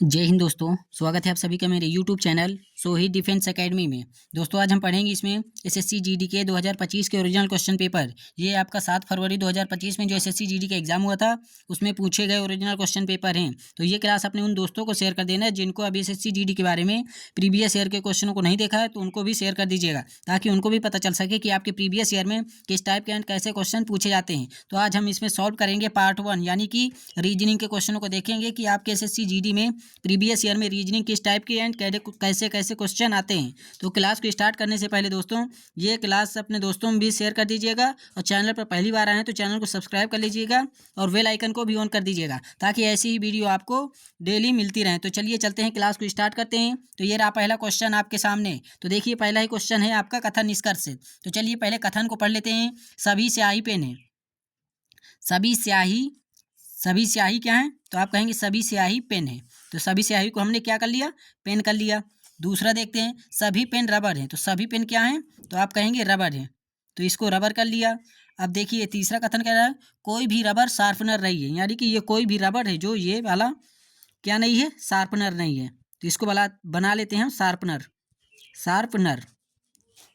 जय हिंद दोस्तों, स्वागत है आप सभी का मेरे YouTube channel Sohit defence academy में। दोस्तों आज हम पढ़ेंगे इसमें एसएससी जीडी के 2025 के ओरिजिनल क्वेश्चन पेपर। ये आपका 7 फरवरी 2025 में जो एसएससी जीडी का एग्जाम हुआ था उसमें पूछे गए ओरिजिनल क्वेश्चन पेपर हैं। तो ये क्लास अपने उन दोस्तों को शेयर कर देना है जिनको अभी एसएससी जीडी के बारे में प्रीवियस ईयर के क्वेश्चनों को नहीं देखा है, तो उनको भी शेयर कर दीजिएगा ताकि उनको भी पता चल सके कि आपके प्रीवियस ईयर में किस टाइप के एंड कैसे क्वेश्चन पूछे जाते हैं। तो आज हम इसमें सॉल्व करेंगे पार्ट 1 यानी कि रीजनिंग के क्वेश्चनों को देखेंगे कि आपके एसएससी जीडी में प्रीवियस ईयर में रीजनिंग किस टाइप की एंड कैसे कैसे क्वेश्चन आते हैं। तो क्लास को स्टार्ट करने से पहले दोस्तों ये क्लास अपने दोस्तों में भी शेयर कर दीजिएगा और चैनल पर पहली बार आए हैं तो चैनल को सब्सक्राइब कर लीजिएगा और बेल आइकन को भी ऑन कर दीजिएगा ताकि ऐसी ही वीडियो आपको डेली मिलती रहे। तो चलिए चलते हैं, क्लास को स्टार्ट करते हैं। तो ये रहा पहला क्वेश्चन आपके सामने। तो देखिए पहला ही क्वेश्चन है आपका कथन निष्कर्ष से। तो चलिए पहले कथन को पढ़ लेते हैं। सभी स्याही पेन है। सभी स्याही क्या है? तो आप कहेंगे सभी स्याही पेन है। तो सभी स्याही को हमने क्या कर लिया? पेन कर लिया। दूसरा देखते हैं, सभी पेन रबर है। तो सभी पेन क्या है? तो आप कहेंगे रबर है, तो इसको रबर कर लिया। अब देखिए तीसरा कथन कह रहा है कोई भी रबर शार्पनर नहीं है, यानी कि ये कोई भी रबर है जो ये वाला क्या नहीं है? शार्पनर नहीं है। तो इसको बना लेते हैं हम शार्पनर। शार्पनर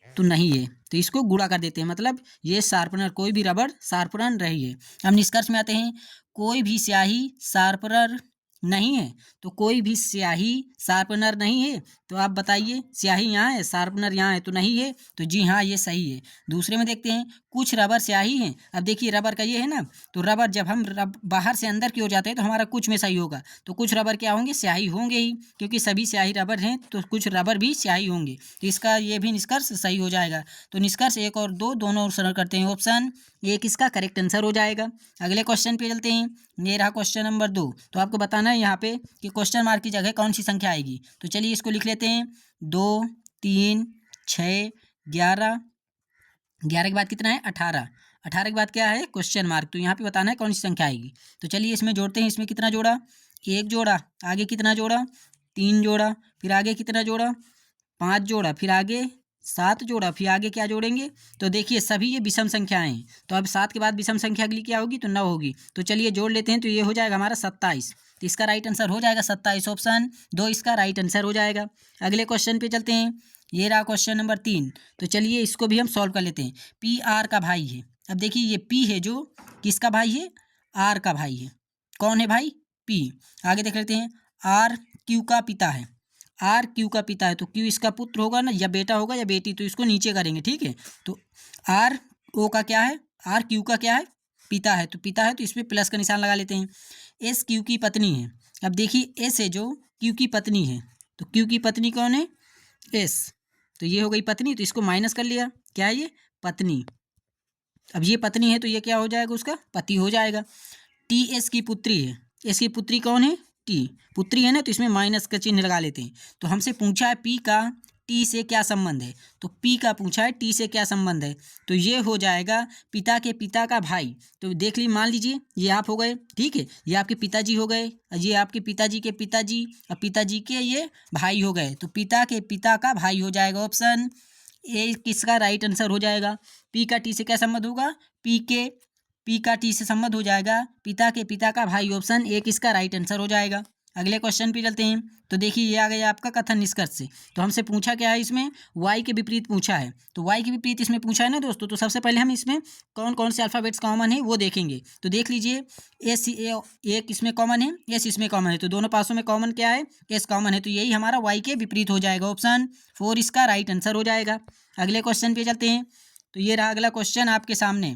तो नहीं है, तो इसको गुणा कर देते हैं, मतलब ये शार्पनर, कोई भी रबर शार्पनर नहीं है। हम निष्कर्ष में आते हैं, कोई भी स्याही शार्पनर नहीं है। तो कोई भी स्याही शार्पनर नहीं है। तो आप बताइए, स्याही यहाँ है, शार्पनर यहाँ है, तो नहीं है। तो जी हाँ, ये सही है। दूसरे में देखते हैं, कुछ रबर स्याही हैं। अब देखिए रबर का ये है ना, तो रबर जब हम बाहर से अंदर की ओर जाते हैं तो हमारा कुछ में सही होगा। तो कुछ रबर क्या होंगे? स्याही होंगे ही, क्योंकि सभी स्याही रबर हैं तो कुछ रबर भी स्याही होंगे। तो इसका ये भी निष्कर्ष सही हो जाएगा। तो निष्कर्ष 1 और 2 दोनों सरल करते हैं। ऑप्शन 1 इसका करेक्ट आंसर हो जाएगा। अगले क्वेश्चन पे चलते हैं। ये रहा क्वेश्चन नंबर 2। तो आपको बताना है यहाँ पे कि क्वेश्चन मार्क की जगह कौन सी संख्या आएगी। तो चलिए इसको लिख लेते हैं। 2, 3, 6, 11। 11 के बाद कितना है? 18। 18 के बाद क्या है? Question mark. तो यहाँ पे बताना है कौन सी संख्या आएगी। तो चलिए इसमें जोड़ते हैं। इसमें कितना जोड़ा? 1 जोड़ा। आगे कितना जोड़ा? 3 जोड़ा। फिर आगे कितना जोड़ा? 5 जोड़ा। फिर आगे 7 जोड़ा। फिर आगे क्या जोड़ेंगे? तो देखिए सभी ये विषम संख्याएं हैं। तो अब 7 के बाद विषम संख्या अगली क्या होगी? तो 9 होगी। तो चलिए जोड़ लेते हैं। तो ये हो जाएगा हमारा 27। तो इसका राइट आंसर हो जाएगा 27। ऑप्शन 2 इसका राइट आंसर हो जाएगा। अगले क्वेश्चन पे चलते हैं। ये रहा क्वेश्चन नंबर 3। तो चलिए इसको भी हम सॉल्व कर लेते हैं। पी आर का भाई है। अब देखिए ये पी है जो किसका भाई है? आर का भाई है। कौन है भाई? पी। आगे देख लेते हैं। आर क्यू का पिता है। आर क्यू का पिता है, तो क्यू इसका पुत्र होगा ना, या बेटा होगा या बेटी। तो इसको नीचे करेंगे, ठीक है। तो आर ओ का क्या है? आर क्यू का क्या है? पिता है। तो पिता है तो इसमें प्लस का निशान लगा लेते हैं। एस क्यू की पत्नी है। अब देखिए एस है जो क्यू की पत्नी है, तो क्यू की पत्नी कौन है? एस। तो ये हो गई पत्नी, तो इसको माइनस कर लिया। क्या है ये? पत्नी। अब ये पत्नी है तो ये क्या हो जाएगा? उसका पति हो जाएगा। टी एस की पुत्री है। एस की पुत्री कौन है? टी। पुत्री है ना, तो इसमें माइनस का चिन्ह लगा लेते हैं। तो हमसे पूछा है पी का टी से क्या संबंध है। तो पी का पूछा है टी से क्या संबंध है, तो ये हो जाएगा पिता के पिता का भाई। तो देख ली, मान लीजिए ये आप हो गए, ठीक है, ये आपके पिताजी हो गए, ये आपके पिताजी के पिताजी, और पिताजी के ये भाई हो गए। तो पिता के पिता का भाई हो जाएगा। ऑप्शन ए किसका राइट आंसर हो जाएगा। पी का टी से क्या संबंध होगा? पी का टी से संबंध हो जाएगा पिता के पिता का भाई। ऑप्शन ए किसका राइट आंसर हो जाएगा। अगले क्वेश्चन पे चलते हैं। तो देखिए ये आ गया आपका कथन निष्कर्ष से। तो हमसे पूछा क्या है? इसमें वाई के विपरीत पूछा है। तो वाई के विपरीत इसमें पूछा है ना दोस्तों। तो सबसे पहले हम इसमें कौन कौन से अल्फ़ाबेट्स कॉमन है वो देखेंगे। तो देख लीजिए, एस एक इसमें कॉमन है, एस इसमें कॉमन है। तो दोनों पासों में कॉमन क्या है? एस कॉमन है। तो यही हमारा वाई के विपरीत हो जाएगा। ऑप्शन 4 इसका राइट आंसर हो जाएगा। अगले क्वेश्चन पे चलते हैं। तो ये रहा अगला क्वेश्चन आपके सामने।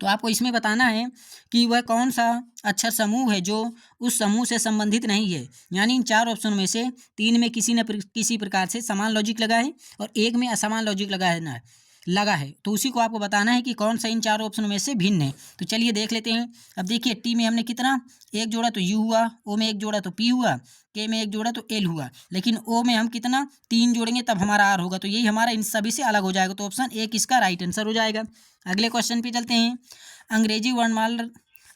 तो आपको इसमें बताना है कि वह कौन सा अक्षर समूह है जो उस समूह से संबंधित नहीं है। यानी इन 4 ऑप्शन में से 3 में किसी प्रकार से समान लॉजिक लगा है और एक में असमान लॉजिक लगा है। तो उसी को आपको बताना है कि कौन सा इन 4 ऑप्शन में से भिन्न है। तो चलिए देख लेते हैं। अब देखिए टी में हमने कितना? 1 जोड़ा तो यू हुआ, ओ में 1 जोड़ा तो पी हुआ, के में 1 जोड़ा तो एल हुआ, लेकिन ओ में हम कितना? 3 जोड़ेंगे तब हमारा आर होगा। तो यही हमारा इन सभी से अलग हो जाएगा। तो ऑप्शन ए किसका राइट आंसर हो जाएगा। अगले क्वेश्चन पे चलते हैं।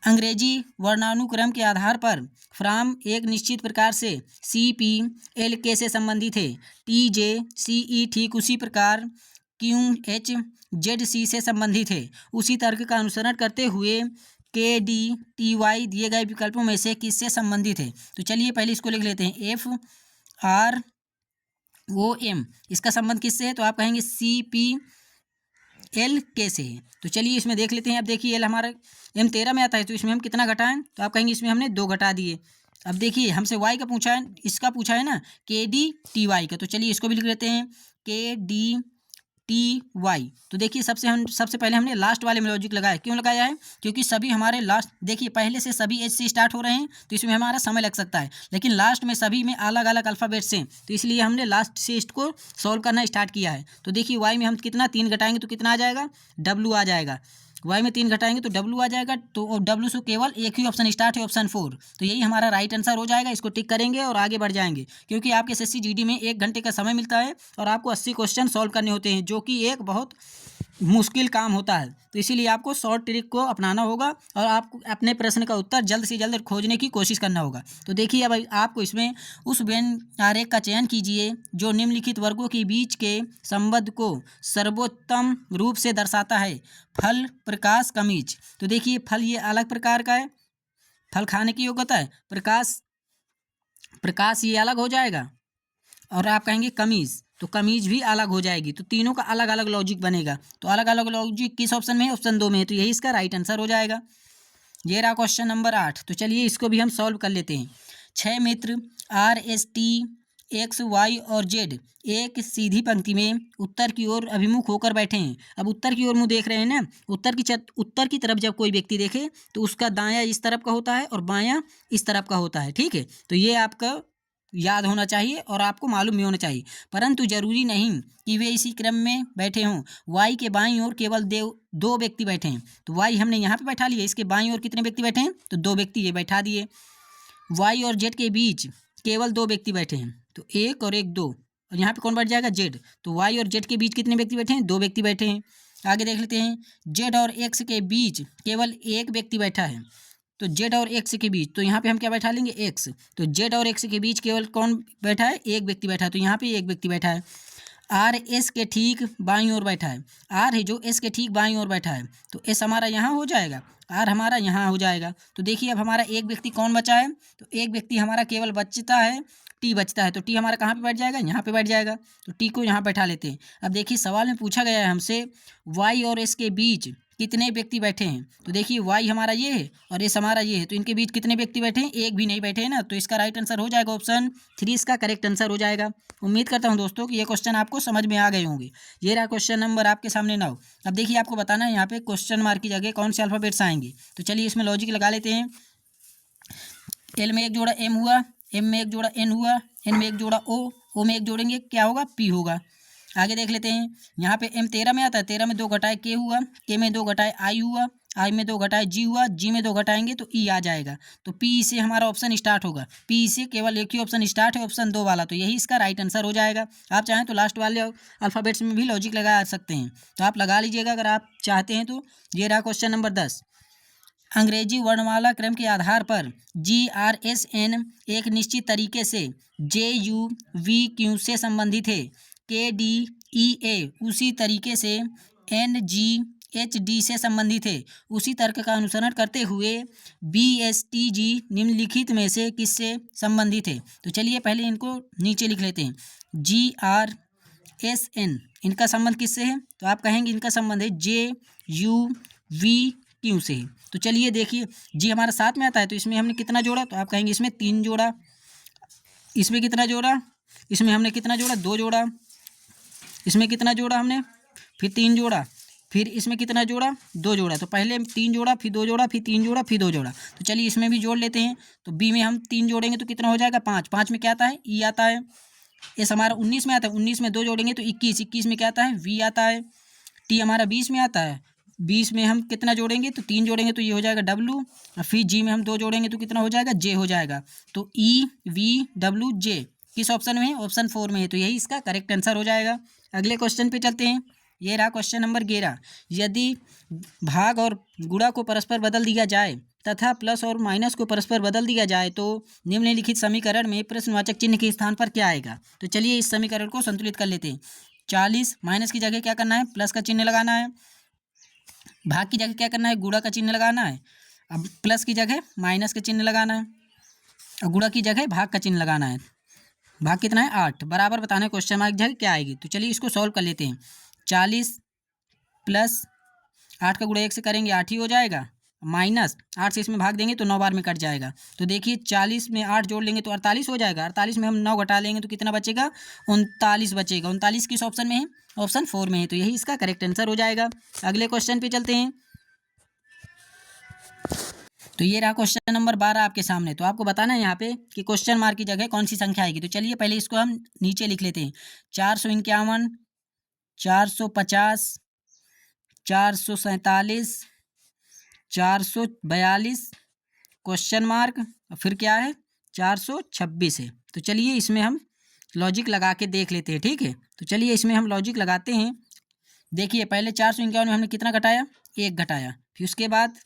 अंग्रेजी वर्णानुक्रम के आधार पर फ्राम एक निश्चित प्रकार से सी पी एल के से संबंधित है। टी जे सी ई ठीक उसी प्रकार क्यू एच जेड सी से संबंधित है। उसी तर्क का अनुसरण करते हुए KD TY दिए गए विकल्पों में से किससे संबंधित है? तो चलिए पहले इसको लिख लेते हैं। FROM इसका संबंध किससे है? तो आप कहेंगे CPL के से है। तो चलिए इसमें देख लेते हैं। अब देखिए एल हमारा M13 में आता है, तो इसमें हम कितना घटाएं? तो आप कहेंगे इसमें हमने 2 घटा दिए। अब देखिए हमसे वाई का पूछा है, इसका पूछा है ना KDTY का, तो चलिए इसको भी लिख लेते हैं KDTY। तो देखिए सबसे पहले हमने लास्ट वाले में लॉजिक लगाया। क्यों लगाया है? क्योंकि सभी हमारे लास्ट, देखिए पहले से सभी एच से स्टार्ट हो रहे हैं तो इसमें हमारा समय लग सकता है, लेकिन लास्ट में सभी में अलग अलग अल्फ़ाबेट से, तो इसलिए हमने लास्ट से इसको सॉल्व करना स्टार्ट किया है। तो देखिए वाई में हम कितना 3 घटाएंगे तो कितना आ जाएगा? W आ जाएगा। वाई में 3 घटाएंगे तो W आ जाएगा। तो W से केवल एक ही ऑप्शन स्टार्ट है, ऑप्शन 4। तो यही हमारा राइट आंसर हो जाएगा। इसको टिक करेंगे और आगे बढ़ जाएंगे, क्योंकि आपके SSC GD में 1 घंटे का समय मिलता है और आपको 80 क्वेश्चन सॉल्व करने होते हैं, जो कि एक बहुत मुश्किल काम होता है। तो इसीलिए आपको शॉर्ट ट्रिक को अपनाना होगा और आपको अपने प्रश्न का उत्तर जल्द से जल्द खोजने की कोशिश करना होगा। तो देखिए अब आपको इसमें उस व्यंग आरेख का चयन कीजिए जो निम्नलिखित वर्गों के बीच के संबंध को सर्वोत्तम रूप से दर्शाता है। फल, प्रकाश, कमीज। तो देखिए फल ये अलग प्रकार का है, फल खाने की योग्यता है। प्रकाश ये अलग हो जाएगा। और आप कहेंगे कमीज, तो कमीज भी अलग हो जाएगी। तो तीनों का अलग अलग लॉजिक बनेगा। तो अलग अलग लॉजिक किस ऑप्शन में है? ऑप्शन 2 में है। तो यही इसका राइट आंसर हो जाएगा। ये रहा क्वेश्चन नंबर 8। तो चलिए इसको भी हम सॉल्व कर लेते हैं। 6 मित्र RST X Y और Z एक सीधी पंक्ति में उत्तर की ओर अभिमुख होकर बैठे हैं। अब उत्तर की ओर मुँह देख रहे हैं ना, उत्तर की तरफ जब कोई व्यक्ति देखे तो उसका दायां इस तरफ का होता है और बायां इस तरफ का होता है। ठीक है, तो ये आपका याद होना चाहिए और आपको मालूम भी होना चाहिए, परंतु जरूरी नहीं कि वे इसी क्रम में बैठे हों। वाई के बाईं ओर केवल 2 व्यक्ति बैठे हैं, तो वाई हमने यहाँ पे बैठा लिया। इसके बाईं ओर कितने व्यक्ति बैठे हैं? तो 2 व्यक्ति ये बैठा दिए। वाई और जेड के बीच केवल 2 व्यक्ति बैठे हैं, तो 1 और 1 2, और यहाँ पे कौन बैठ जाएगा? जेड। तो वाई और जेड के बीच कितने व्यक्ति बैठे हैं? 2 व्यक्ति बैठे हैं। आगे देख लेते हैं, जेड और एक्स के बीच केवल 1 व्यक्ति बैठा है। तो जेड और एक्स के बीच, तो यहाँ पे हम क्या बैठा लेंगे? एक्स। तो जेड और एक्स के बीच केवल कौन बैठा है? 1 व्यक्ति बैठा है, तो यहाँ पे 1 व्यक्ति बैठा है। आर एस के ठीक बाईं ओर बैठा है। आर है जो एस के ठीक बाईं ओर बैठा है, तो एस हमारा यहाँ हो जाएगा, आर हमारा यहाँ हो जाएगा। तो देखिए अब हमारा एक व्यक्ति कौन बचा है? तो एक व्यक्ति हमारा केवल बचता है, टी बचता है। तो टी हमारा कहाँ पे बैठ जाएगा? यहाँ पे बैठ जाएगा। तो टी को यहाँ बैठा लेते हैं। अब देखिए सवाल में पूछा गया है हमसे वाई और एस के बीच कितने व्यक्ति बैठे हैं। तो देखिए वाई हमारा ये है और एस हमारा ये है, तो इनके बीच कितने व्यक्ति बैठे हैं? 1 भी नहीं बैठे हैं ना। तो इसका राइट आंसर हो जाएगा ऑप्शन 3, इसका करेक्ट आंसर हो जाएगा। उम्मीद करता हूं दोस्तों कि ये क्वेश्चन आपको समझ में आ गए होंगे। ये रहा क्वेश्चन नंबर आपके सामने 9। अब देखिए आपको बताना है यहाँ पे क्वेश्चन मार्क की जगह कौन से अल्फाबेट्स आएंगे। तो चलिए इसमें लॉजिक लगा लेते हैं। एल में एक जोड़ा एम हुआ, एम में एक जोड़ा एन हुआ, एन में एक जोड़ा ओ में एक जोड़ेंगे क्या होगा? पी होगा। आगे देख लेते हैं, यहाँ पे M13 में आता है, 13 में 2 घटाए के हुआ, के में 2 घटाए आई हुआ, आई में 2 घटाए जी हुआ, जी में 2 घटाएंगे तो ई आ जाएगा। तो पी से हमारा ऑप्शन स्टार्ट होगा। पी से केवल एक ही ऑप्शन स्टार्ट है, ऑप्शन 2 वाला, तो यही इसका राइट आंसर हो जाएगा। आप चाहें तो लास्ट वाले अल्फ़ाबेट्स में भी लॉजिक लगा सकते हैं, तो आप लगा लीजिएगा अगर आप चाहते हैं तो। ये रहा क्वेश्चन नंबर 10। अंग्रेजी वर्णमाला क्रम के आधार पर GRSN एक निश्चित तरीके से JUVQ से संबंधित है। KDEA उसी तरीके से NGHD से संबंधित है। उसी तर्क का अनुसरण करते हुए BSTG निम्नलिखित में से किससे संबंधित है। तो चलिए पहले इनको नीचे लिख लेते हैं। GRSN इनका संबंध किससे है? तो आप कहेंगे इनका संबंध है JUVQ से। तो चलिए देखिए, जी हमारा साथ में आता है, तो इसमें हमने कितना जोड़ा? तो आप कहेंगे इसमें 3 जोड़ा। इसमें कितना जोड़ा? इसमें हमने कितना जोड़ा? 2 जोड़ा। इसमें कितना जोड़ा हमने? फिर 3 जोड़ा। फिर इसमें कितना जोड़ा? 2 जोड़ा। तो पहले 3 जोड़ा, फिर 2 जोड़ा, फिर 3 जोड़ा, फिर 2 जोड़ा। तो चलिए इसमें भी जोड़ लेते हैं। तो बी में हम 3 जोड़ेंगे तो कितना हो जाएगा? 5। 5 में क्या आता है? ई आता है। एस हमारा 19 में आता है, 19 में 2 जोड़ेंगे तो 21। 21 में क्या आता है? वी आता है। टी हमारा 20 में आता है, 20 में हम कितना जोड़ेंगे? तो 3 जोड़ेंगे तो ये हो जाएगा डब्लू, और फिर जी में हम 2 जोड़ेंगे तो कितना हो जाएगा? जे हो जाएगा। तो EVWJ किस ऑप्शन में है? ऑप्शन 4 में है, तो यही इसका करेक्ट आंसर हो जाएगा। अगले क्वेश्चन पे चलते हैं। ये रहा क्वेश्चन नंबर 11। यदि भाग और गुणा को परस्पर बदल दिया जाए तथा प्लस और माइनस को परस्पर बदल दिया जाए तो निम्नलिखित समीकरण में प्रश्नवाचक चिन्ह के स्थान पर क्या आएगा। तो चलिए इस समीकरण को संतुलित कर लेते हैं। 40 माइनस की जगह क्या करना है? प्लस का चिन्ह लगाना है। भाग की जगह क्या करना है? गुणा का चिन्ह लगाना है। अब प्लस की जगह माइनस का चिन्ह लगाना है और गुणा की जगह भाग का चिन्ह लगाना है। भाग कितना है 8, बराबर बताना है क्वेश्चन मार्क जगह क्या आएगी। तो चलिए इसको सॉल्व कर लेते हैं। 40 प्लस 8 का गुणा 1 से करेंगे 8 ही हो जाएगा, माइनस 8 से इसमें भाग देंगे तो 9 बार में कट जाएगा। तो देखिए 40 में 8 जोड़ लेंगे तो 48 हो जाएगा, 48 में हम 9 घटा लेंगे तो कितना बचेगा 39 बचेगा। 39 किस ऑप्शन में है, ऑप्शन 4 में है, तो यही इसका करेक्ट आंसर हो जाएगा। अगले क्वेश्चन पे चलते हैं। तो ये रहा क्वेश्चन नंबर 12 आपके सामने। तो आपको बताना है यहाँ पे कि क्वेश्चन मार्क की जगह कौन सी संख्या आएगी। तो चलिए पहले इसको हम नीचे लिख लेते हैं। 451, 450, 447, 442 क्वेश्चन मार्क, फिर क्या है 426 है। तो चलिए इसमें हम लॉजिक लगा के देख लेते हैं, ठीक है। तो चलिए इसमें हम लॉजिक लगाते हैं। देखिए पहले 451 में हमने कितना घटाया, 1 घटाया, फिर उसके बाद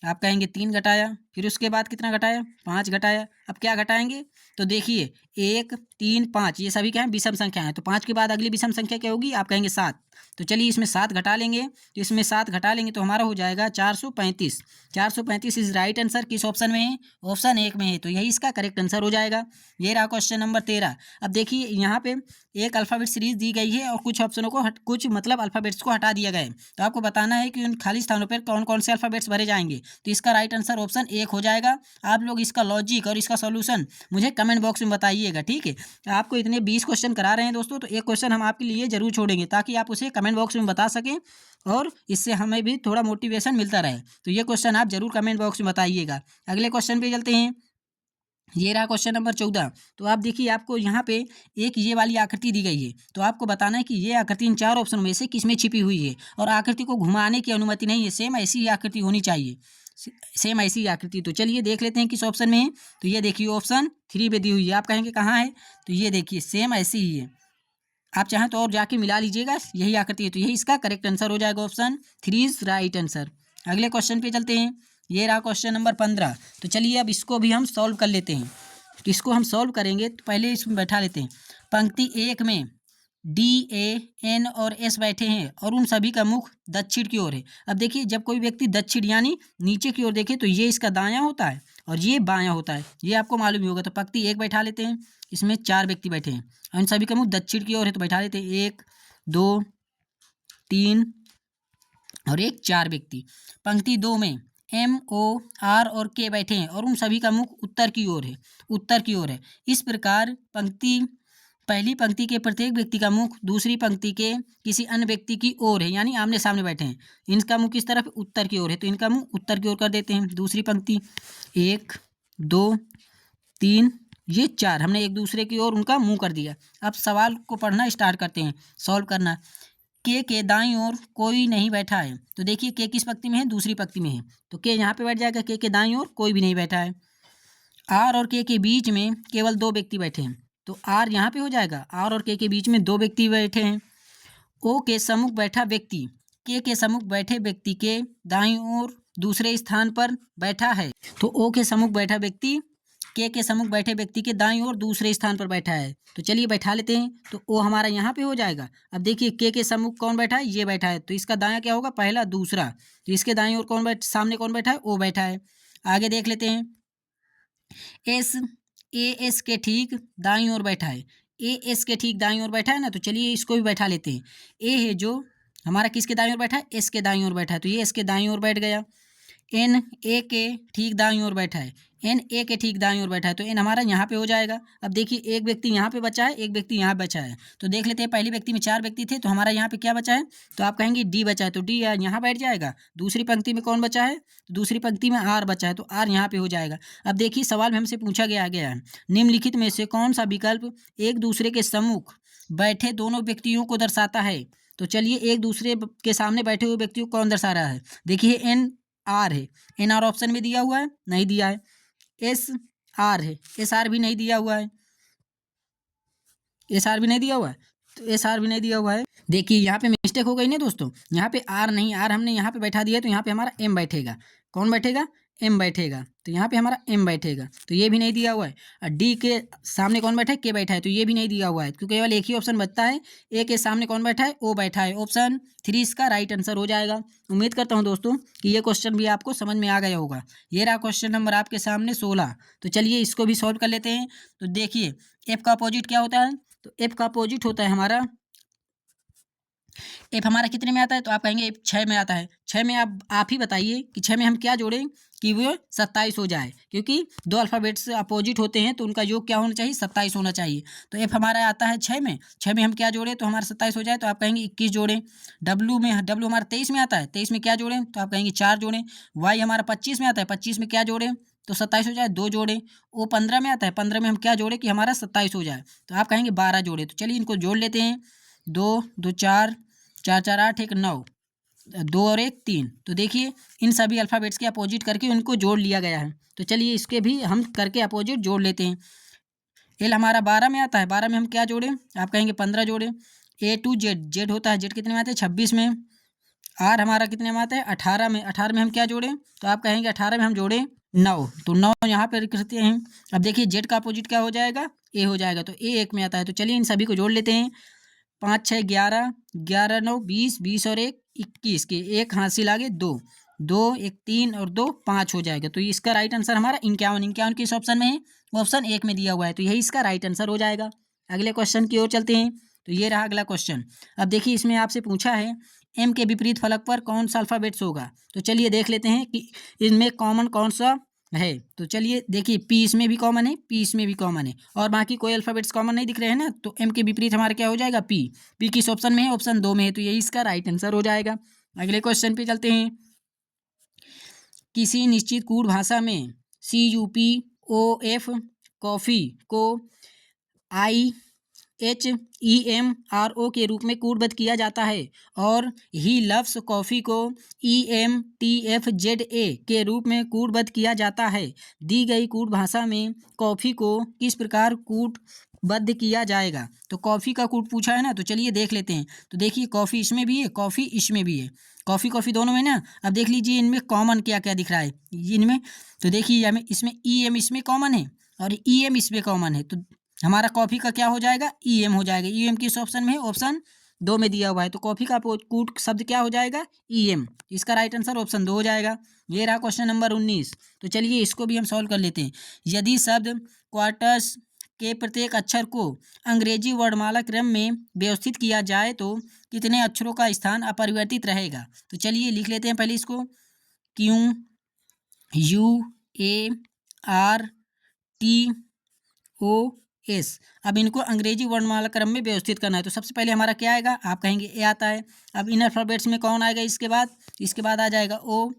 आप कहेंगे 3 घटाया, फिर उसके बाद कितना घटाया 5 घटाया। अब क्या घटाएंगे, तो देखिए 1 3 5 ये सभी क्या है विषम संख्या है। तो 5 के बाद अगली विषम संख्या क्या होगी, आप कहेंगे 7। तो चलिए इसमें 7 घटा लेंगे, तो इसमें 7 घटा लेंगे तो हमारा हो जाएगा 435। 435 इज राइट आंसर किस ऑप्शन में है, ऑप्शन 1 में है। तो यही इसका करेक्ट आंसर हो जाएगा। ये रहा क्वेश्चन नंबर 13। अब देखिए यहाँ पे एक अल्फ़ाबेट सीरीज दी गई है और कुछ ऑप्शनों को कुछ मतलब अल्फ़ाबेट्स को हटा दिया गया है। तो आपको बताना है कि उन खाली स्थानों पर कौन कौन से अल्फ़ाबेट्स भरे जाएंगे। तो इसका राइट आंसर ऑप्शन 1 हो जाएगा। आप लोग इसका लॉजिक और इसका सॉल्यूशन मुझे कमेंट बॉक्स में बताइएगा, ठीक है। आपको इतने 20 क्वेश्चन करा रहे हैं दोस्तों, तो एक क्वेश्चन हम आपके लिए जरूर छोड़ेंगे ताकि आप उसे कमेंट बॉक्स में बता सकें और इससे हमें भी थोड़ा मोटिवेशन मिलता रहे। तो ये क्वेश्चन आप जरूर कमेंट बॉक्स में बताइएगा। अगले क्वेश्चन पे चलते हैं। ये रहा क्वेश्चन नंबर 14। तो आप देखिए आपको यहाँ पे एक ये वाली आकृति दी गई है। तो आपको बताना है कि ये आकृति इन 4 ऑप्शन में से किसमें छिपी हुई है और आकृति को घुमाने की अनुमति नहीं है। सेम ऐसी ही आकृति होनी चाहिए, सेम ऐसी आकृति। तो चलिए देख लेते हैं किस ऑप्शन में है। तो ये देखिए ऑप्शन 3 पे दी हुई है। आप कहेंगे कहाँ है, तो ये देखिए सेम ऐसी ही है। आप चाहें तो और जाके मिला लीजिएगा, यही आकृति है। तो यही इसका करेक्ट आंसर हो जाएगा, ऑप्शन 3 इज राइट आंसर। अगले क्वेश्चन पे चलते हैं। ये रहा क्वेश्चन नंबर 15। तो चलिए अब इसको भी हम सॉल्व कर लेते हैं। तो इसको हम सॉल्व करेंगे तो पहले इसमें बैठा लेते हैं। पंक्ति 1 में D, A, N और S बैठे हैं और उन सभी का मुख दक्षिण की ओर है। अब देखिए जब कोई व्यक्ति दक्षिण यानी नीचे की ओर देखे तो ये इसका दायां होता है और ये बायां होता है, ये आपको मालूम ही होगा। तो पंक्ति 1 बैठा लेते हैं, इसमें 4 व्यक्ति बैठे हैं और इन सभी का मुख दक्षिण की ओर है। तो बैठा लेते हैं 1 2 3 और 1 4 व्यक्ति। पंक्ति 2 में M, O, R और K बैठे हैं और उन सभी का मुख उत्तर की ओर है, उत्तर की ओर है। इस प्रकार पहली पंक्ति के प्रत्येक व्यक्ति का मुख दूसरी पंक्ति के किसी अन्य व्यक्ति की ओर है, यानी आमने सामने बैठे हैं। इनका मुख किस तरफ, उत्तर की ओर है, तो इनका मुख उत्तर की ओर कर देते हैं। दूसरी पंक्ति 1 2 3 ये 4 हमने एक दूसरे की ओर उनका मुंह कर दिया। अब सवाल को पढ़ना स्टार्ट करते हैं, सॉल्व करना। के दाईं ओर कोई नहीं बैठा है। तो देखिए के किस पंक्ति में है, दूसरी पंक्ति में है, तो के यहाँ पे बैठ जाएगा। के दाईं ओर कोई भी नहीं बैठा है। आर और के बीच में केवल 2 व्यक्ति बैठे हैं, तो आर यहाँ पे हो जाएगा। आर और के बीच में 2 व्यक्ति बैठे हैं। ओ के सम्मुख बैठा व्यक्ति के सम्मुख बैठे व्यक्ति के दाईं ओर दूसरे स्थान पर बैठा है। तो ओ के सम्मुख बैठा व्यक्ति के सम्मुख बैठे व्यक्ति के दाईं ओर दूसरे स्थान पर बैठा है। तो चलिए बैठा लेते हैं। तो ओ हमारा यहाँ पे हो जाएगा। अब देखिए के सम्मुख कौन बैठा है, ये बैठा है, तो इसका दायां क्या होगा, पहला दूसरा। तो इसके दाईं ओर सामने कौन बैठा है, ओ बैठा है। आगे देख लेते हैं। एस के ठीक दाईं ओर बैठा है। एस के ठीक दाईं ओर बैठा है ना, तो चलिए इसको भी बैठा लेते हैं। ए है जो हमारा किसके दाईं ओर बैठा है, एस के दाईं ओर बैठा है, तो ये एस के दाईं ओर बैठ गया। एन ए के ठीक दाईं ओर बैठा है। एन ए के ठीक दाईं ओर बैठा है, तो एन हमारा यहाँ पे हो जाएगा। अब देखिए एक व्यक्ति यहाँ पे बचा है, एक व्यक्ति यहाँ बचा है। तो देख लेते हैं, पहली व्यक्ति में 4 व्यक्ति थे, तो हमारा यहाँ पे क्या बचा है, तो आप कहेंगे डी बचा है, तो डी यहाँ बैठ जाएगा। दूसरी पंक्ति में कौन बचा है, दूसरी पंक्ति में आर बचा है, तो आर यहाँ पे हो जाएगा। अब देखिए सवाल में हमसे पूछा गया है निम्नलिखित में से कौन सा विकल्प एक दूसरे के सम्मुख बैठे दोनों व्यक्तियों को दर्शाता है। तो चलिए एक दूसरे के सामने बैठे हुए व्यक्तियों को कौन दर्शा रहा है। देखिए एन आर है, एन आर ऑप्शन में दिया हुआ है, नहीं दिया है। एस आर है, एस आर भी नहीं दिया हुआ है, एस आर भी नहीं दिया हुआ है, तो एस आर भी नहीं दिया हुआ है। देखिए यहाँ पे मिस्टेक हो गई ना दोस्तों, यहाँ पे आर नहीं, आर हमने यहाँ पे बैठा दिया, तो यहाँ पे हमारा एम बैठेगा। कौन बैठेगा, एम बैठेगा, तो यहाँ पे हमारा एम बैठेगा, तो ये भी नहीं दिया हुआ है। और डी के सामने कौन बैठा है, के बैठा है, तो ये भी नहीं दिया हुआ है, क्योंकि केवल एक ही ऑप्शन बचता है, ए के सामने कौन बैठा है, ओ बैठा है। ऑप्शन 3 इसका राइट आंसर हो जाएगा। उम्मीद करता हूँ दोस्तों कि ये क्वेश्चन भी आपको समझ में आ गया होगा। ये रहा क्वेश्चन नंबर आपके सामने 16। तो चलिए इसको भी सॉल्व कर लेते हैं। तो देखिए एफ का अपोजिट क्या होता है, तो एफ का अपोजिट होता है हमारा, एफ हमारा कितने में आता है, तो आप कहेंगे एफ 6 में आता है। 6 में आप ही बताइए कि 6 में हम क्या जोड़ें कि वो 27 हो जाए, क्योंकि दो अल्फ़ाबेट्स अपोजिट होते हैं तो उनका योग क्या होना चाहिए, 27 होना चाहिए। तो एफ हमारा आता है 6 में, 6 में हम क्या जोड़ें तो हमारा 27 हो जाए, तो आप कहेंगे 21 जोड़ें। डब्लू हमारा 23 में आता है, 23 में क्या जोड़ें, तो आप कहेंगे 4 जोड़ें। वाई हमारा 25 में आता है, 25 में क्या जोड़ें तो 27 हो जाए, 2 जोड़ें। ओ 15 में आता है, 15 में हम क्या जोड़ें कि हमारा 27 हो जाए, तो आप कहेंगे 12 जोड़े। तो चलिए इनको जोड़ लेते हैं। 2 2 4 4 4 8 1 9, 2 और 1 3। तो देखिए इन सभी अल्फ़ाबेट्स के अपोजिट करके उनको जोड़ लिया गया है। तो चलिए इसके भी हम करके अपोजिट जोड़ लेते हैं। एल हमारा 12 में आता है, 12 में हम क्या जोड़ें, आप कहेंगे 15 जोड़ें। ए टू जेड, जेड होता है, जेड कितने में आते हैं 26 में। आर हमारा कितने में आता है 18 में, 18 में हम क्या जोड़ें, तो आप कहेंगे 18 में हम जोड़ें 9, तो 9 यहाँ पर करते हैं। अब देखिए जेड का अपोजिट क्या हो जाएगा, ए हो जाएगा, तो ए 1 में आता है। तो चलिए इन सभी को जोड़ लेते हैं। 5 6 11, 11 9 20, 20 और 1 21 के एक हासिल आगे 2, 2 1 3 और 2 5 हो जाएगा। तो इसका राइट आंसर हमारा 51, 51 किस ऑप्शन में है, ऑप्शन 1 में दिया हुआ है, तो यही इसका राइट आंसर हो जाएगा। अगले क्वेश्चन की ओर चलते हैं। तो ये रहा अगला क्वेश्चन। अब देखिए इसमें आपसे पूछा है एम के विपरीत फलक पर कौन सा अल्फ़ाबेट्स होगा। तो चलिए देख लेते हैं कि इनमें कॉमन कौन सा है। तो चलिए देखिए पी इसमें भी कॉमन है, पी इसमें भी कॉमन है, और बाकी कोई अल्फ़ाबेट्स कॉमन नहीं दिख रहे हैं ना, तो एम के विपरीत हमारा क्या हो जाएगा, पी। पी किस ऑप्शन में है, ऑप्शन 2 में है, तो यही इसका राइट आंसर हो जाएगा। अगले क्वेश्चन पे चलते हैं। किसी निश्चित कूट भाषा में CUPOF कॉफ़ी को IHEMRO के रूप में कूटबद्ध किया जाता है, और ही लव्स कॉफ़ी को EMTFZA के रूप में कूटबद्ध किया जाता है। दी गई कूट भाषा में कॉफ़ी को किस प्रकार कूटबद्ध किया जाएगा। तो कॉफ़ी का कूट पूछा है ना, तो चलिए देख लेते हैं। तो देखिए कॉफ़ी इसमें भी है, कॉफ़ी इसमें भी है, कॉफ़ी कॉफ़ी दोनों में ना। अब देख लीजिए इनमें कॉमन क्या क्या दिख रहा है इनमें। तो देखिए हमें इसमें EM इसमें कॉमन है और EM इसमें कॉमन है, तो हमारा कॉफ़ी का क्या हो जाएगा, EM हो जाएगा। EM किस ऑप्शन में है, ऑप्शन 2 में दिया हुआ है, तो कॉफ़ी का कूट शब्द क्या हो जाएगा, EM। इसका राइट आंसर ऑप्शन 2 हो जाएगा। ये रहा क्वेश्चन नंबर 19। तो चलिए इसको भी हम सॉल्व कर लेते हैं। यदि शब्द क्वार्टर्स के प्रत्येक अक्षर को अंग्रेजी वर्णमाला क्रम में व्यवस्थित किया जाए तो कितने अक्षरों का स्थान अपरिवर्तित रहेगा। तो चलिए लिख लेते हैं पहले इसको। QUARTOS। अब इनको अंग्रेजी वर्णमाला क्रम में व्यवस्थित करना है, तो सबसे पहले हमारा क्या आएगा, आप कहेंगे ए आता है। अब इन अल्फ़ाबेट्स में कौन आएगा, इसके बाद आ जाएगा ओ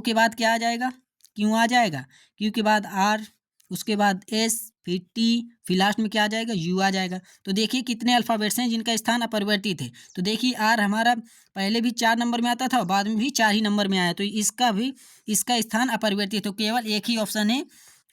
के बाद क्या आ जाएगा, क्यू आ जाएगा, क्यू के बाद आर, उसके बाद एस, फिर टी, फिर लास्ट में क्या आ जाएगा, यू आ जाएगा। तो देखिए कितने अल्फ़ाबेट्स हैं जिनका स्थान अपरिवर्तित है। तो देखिए आर हमारा पहले भी 4 नंबर में आता था और बाद में भी 4 ही नंबर में आया, तो इसका स्थान अपरिवर्तित, तो केवल एक ही ऑप्शन है।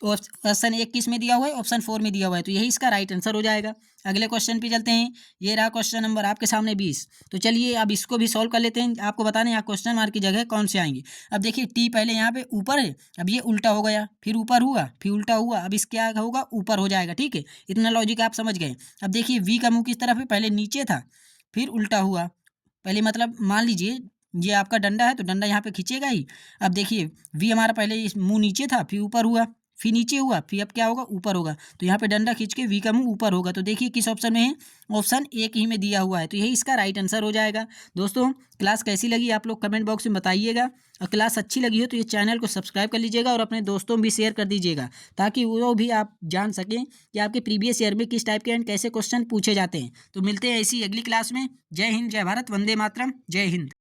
ऑप्शन 1 किस में दिया हुआ है, ऑप्शन 4 में दिया हुआ है, तो यही इसका राइट आंसर हो जाएगा। अगले क्वेश्चन पे चलते हैं। ये रहा क्वेश्चन नंबर आपके सामने 20। तो चलिए अब इसको भी सॉल्व कर लेते हैं। आपको बताना है यहाँ क्वेश्चन मार्क की जगह कौन से आएंगे। अब देखिए टी पहले यहाँ पे ऊपर है, अब ये उल्टा हो गया, फिर ऊपर हुआ, फिर उल्टा हुआ, अब इस क्या होगा, ऊपर हो जाएगा। ठीक है, इतना लॉजिक आप समझ गए। अब देखिए वी का मुँह किस तरफ है, पहले नीचे था फिर उल्टा हुआ। पहले मतलब मान लीजिए ये आपका डंडा है तो डंडा यहाँ पे खींचेगा ही। अब देखिए वी हमारा पहले मुँह नीचे था, फिर ऊपर हुआ, फिर नीचे हुआ, फिर अब क्या होगा, ऊपर होगा, तो यहाँ पे डंडा खींच के वी का मुंह ऊपर होगा। तो देखिए किस ऑप्शन में है, ऑप्शन 1 ही में दिया हुआ है, तो यही इसका राइट आंसर हो जाएगा। दोस्तों क्लास कैसी लगी आप लोग कमेंट बॉक्स में बताइएगा, और क्लास अच्छी लगी हो तो ये चैनल को सब्सक्राइब कर लीजिएगा और अपने दोस्तों में भी शेयर कर दीजिएगा, ताकि वो भी आप जान सकें कि आपके प्रीवियस ईयर में किस टाइप के एंड कैसे क्वेश्चन पूछे जाते हैं। तो मिलते हैं ऐसी अगली क्लास में। जय हिंद, जय भारत, वंदे मातरम, जय हिंद।